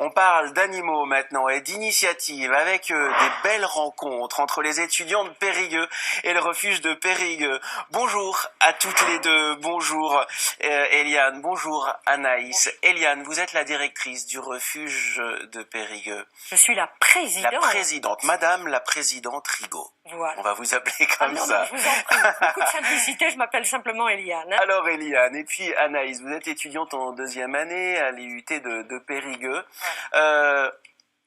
On parle d'animaux maintenant et d'initiatives avec des belles rencontres entre les étudiants de Périgueux et le refuge de Périgueux. Bonjour à toutes les deux. Bonjour Eliane. Bonjour Anaïs. Eliane, vous êtes la directrice du refuge de Périgueux. Je suis la présidente. La présidente, Madame la présidente Rigaud. Voilà. On va vous appeler comme non, ça. Non, je vous en prie. Beaucoup de simplicité, je m'appelle simplement Eliane. Alors Eliane, et puis Anaïs, vous êtes étudiante en deuxième année à l'IUT de Périgueux. Voilà.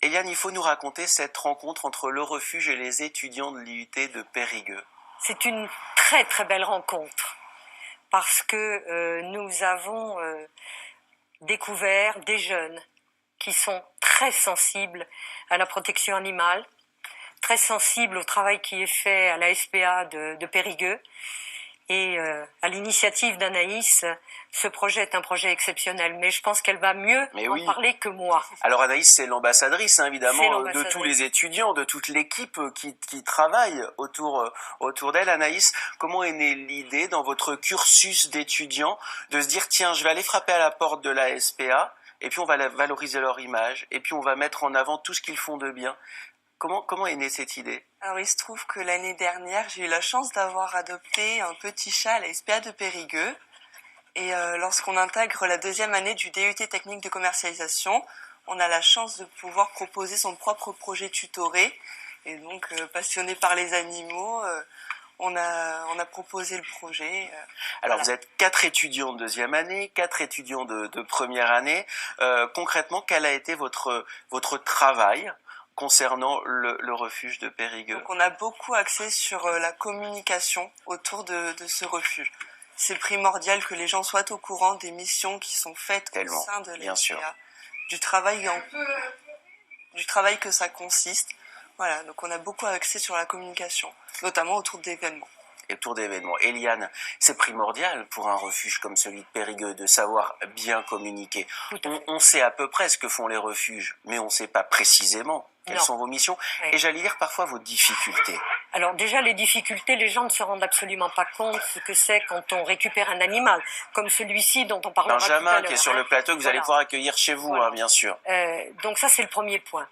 Eliane, il faut nous raconter cette rencontre entre le refuge et les étudiants de l'IUT de Périgueux. C'est une très très belle rencontre parce que nous avons découvert des jeunes qui sont très sensibles à la protection animale, très sensibles au travail qui est fait à la SPA de Périgueux. Et à l'initiative d'Anaïs, ce projet est un projet exceptionnel, mais je pense qu'elle va mieux en parler que moi. Alors Anaïs, c'est l'ambassadrice, évidemment, de tous les étudiants, de toute l'équipe qui travaille autour d'elle. Anaïs, comment est née l'idée dans votre cursus d'étudiant de se dire, tiens, je vais aller frapper à la porte de la SPA, et puis on va valoriser leur image, et puis on va mettre en avant tout ce qu'ils font de bien. Comment est née cette idée ? Alors il se trouve que l'année dernière, j'ai eu la chance d'avoir adopté un petit chat à la SPA de Périgueux. Et lorsqu'on intègre la deuxième année du DUT technique de commercialisation, on a la chance de pouvoir proposer son propre projet tutoré. Et donc, passionné par les animaux, on a proposé le projet. Alors vous êtes 4 étudiants de deuxième année, 4 étudiants de première année. Concrètement, quel a été votre travail concernant le refuge de Périgueux? Donc on a beaucoup axé sur la communication autour de ce refuge. C'est primordial que les gens soient au courant des missions qui sont faites au sein de la SPA, du travail que ça consiste. Voilà, donc on a beaucoup axé sur la communication, notamment autour d'événements. Et autour d'événements. Eliane, c'est primordial pour un refuge comme celui de Périgueux de savoir bien communiquer. On sait à peu près ce que font les refuges, mais on ne sait pas précisément quelles sont vos missions. Oui. Et j'allais dire parfois vos difficultés. Alors déjà, les difficultés, les gens ne se rendent absolument pas compte ce que c'est quand on récupère un animal, comme celui-ci dont on parlera tout à l'heure. Benjamin, qui est sur le plateau, que vous allez pouvoir accueillir chez vous, bien sûr. Donc ça, c'est le premier point.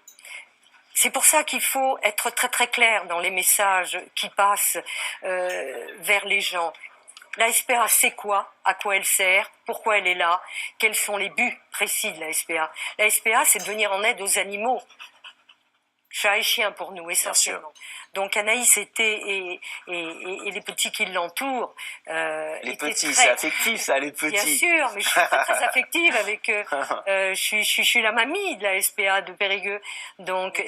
C'est pour ça qu'il faut être très très clair dans les messages qui passent vers les gens. La SPA, c'est quoi? À quoi elle sert? Pourquoi elle est là? Quels sont les buts précis de la SPA? La SPA, c'est de venir en aide aux animaux. Chat et chien pour nous, essentiellement. Donc Anaïs et les petits qui l'entourent. Les petits, c'est affectif ça, les petits. Bien sûr, mais je suis très, très affective avec. Je suis la mamie de la SPA de Périgueux. Donc,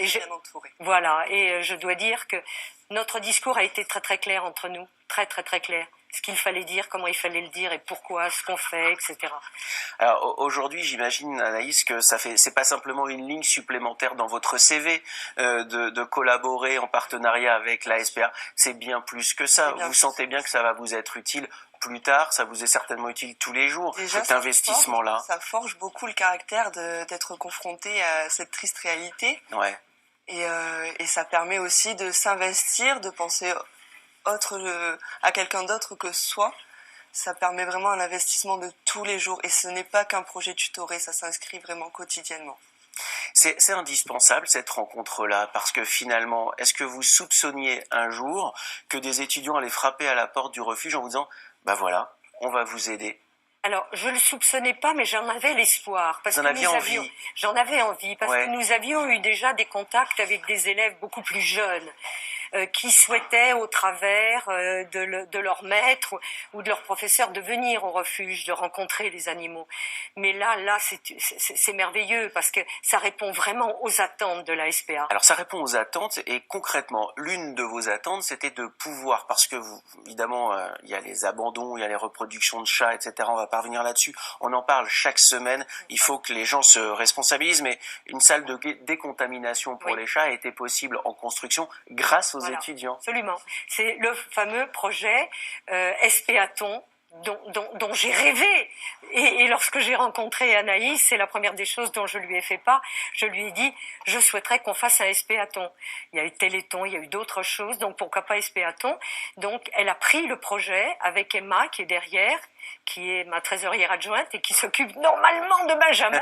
voilà, et je dois dire que notre discours a été très, très clair entre nous. Très, très, très clair. Ce qu'il fallait dire, comment il fallait le dire et pourquoi, ce qu'on fait, etc. Alors aujourd'hui, j'imagine, Anaïs, que c'est pas simplement une ligne supplémentaire dans votre CV de collaborer en partenariat avec la SPA, c'est bien plus que ça. Vous sentez bien que ça va vous être utile plus tard, ça vous est certainement utile tous les jours, déjà, cet investissement-là. Ça forge beaucoup le caractère d'être confronté à cette triste réalité. Ouais. Et ça permet aussi de s'investir, de penser à quelqu'un d'autre que soi. Ça permet vraiment un investissement de tous les jours et ce n'est pas qu'un projet tutoré, ça s'inscrit vraiment quotidiennement. C'est indispensable cette rencontre-là parce que finalement, est-ce que vous soupçonniez un jour que des étudiants allaient frapper à la porte du refuge en vous disant « bah voilà, on va vous aider ». Alors, je le soupçonnais pas, mais j'en avais l'espoir. J'en avais envie. J'en avais envie, parce que nous avions eu déjà des contacts avec des élèves beaucoup plus jeunes, qui souhaitaient, au travers de leur maître ou de leur professeur, de venir au refuge, de rencontrer les animaux. Mais là, c'est merveilleux, parce que ça répond vraiment aux attentes de la SPA. Alors, ça répond aux attentes, et concrètement, l'une de vos attentes, c'était de pouvoir, parce que évidemment, il y a les abandons, il y a les reproductions de chats, etc. On va pas revenir là-dessus. On en parle chaque semaine. Il faut que les gens se responsabilisent, mais une salle de décontamination pour les chats a été possible en construction grâce aux étudiants. Absolument. C'est le fameux projet SPAton dont j'ai rêvé. Et lorsque j'ai rencontré Anaïs, c'est la première des choses dont je lui ai fait part. Je lui ai dit, je souhaiterais qu'on fasse un SPAton. Il y a eu Téléthon, il y a eu d'autres choses, donc pourquoi pas SPAton. Donc elle a pris le projet avec Emma qui est derrière, qui est ma trésorière adjointe et qui s'occupe normalement de Benjamin.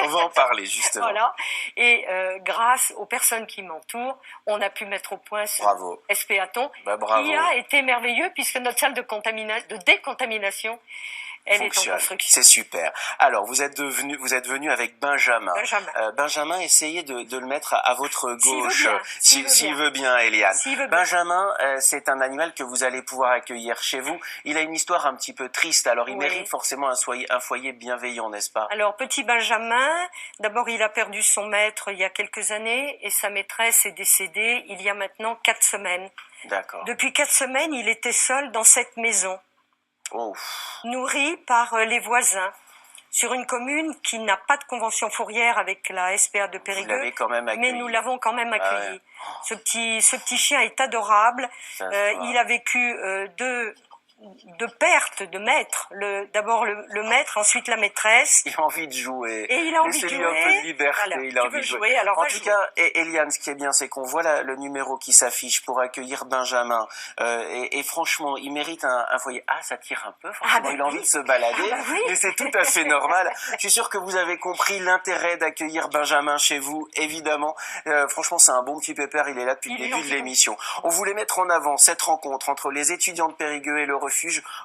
On va en parler justement. Voilà. Et grâce aux personnes qui m'entourent, on a pu mettre au point ce SPAton, qui a été merveilleux puisque notre salle de décontamination, elle est en construction. C'est super. Alors, vous êtes venu avec Benjamin. Benjamin, essayez de le mettre à votre gauche. S'il veut bien, Eliane. Benjamin, c'est un animal que vous allez pouvoir accueillir chez vous. Il a une histoire un petit peu triste, alors il mérite forcément un foyer bienveillant, n'est-ce pas? Alors, petit Benjamin, d'abord, il a perdu son maître il y a quelques années et sa maîtresse est décédée il y a maintenant 4 semaines. D'accord. Depuis 4 semaines, il était seul dans cette maison. Oh. Nourri par les voisins, sur une commune qui n'a pas de convention fourrière avec la SPA de Périgueux, mais nous l'avons quand même accueilli. Ce petit chien est adorable. Il a vécu deux pertes de maître. D'abord le maître, ensuite la maîtresse. Il a envie de jouer. Et il a envie de jouer. Laissez-lui un peu de liberté. Voilà. Il a envie de jouer. Alors en tout cas, Eliane, ce qui est bien, c'est qu'on voit le numéro qui s'affiche pour accueillir Benjamin. Et franchement, il mérite un foyer. Ah, ça tire un peu. Franchement, il a envie de se balader. Mais c'est tout à fait normal. Je suis sûr que vous avez compris l'intérêt d'accueillir Benjamin chez vous, évidemment. Franchement, c'est un bon petit pépère. Il est là depuis le début de l'émission. On voulait mettre en avant cette rencontre entre les étudiants de Périgueux et le refuge.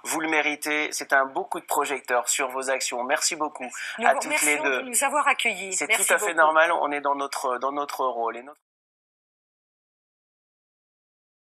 Vous le méritez. C'est un beau coup de projecteur sur vos actions. Merci beaucoup à toutes les deux. De nous avoir accueillis. C'est tout à fait normal. On est dans notre rôle.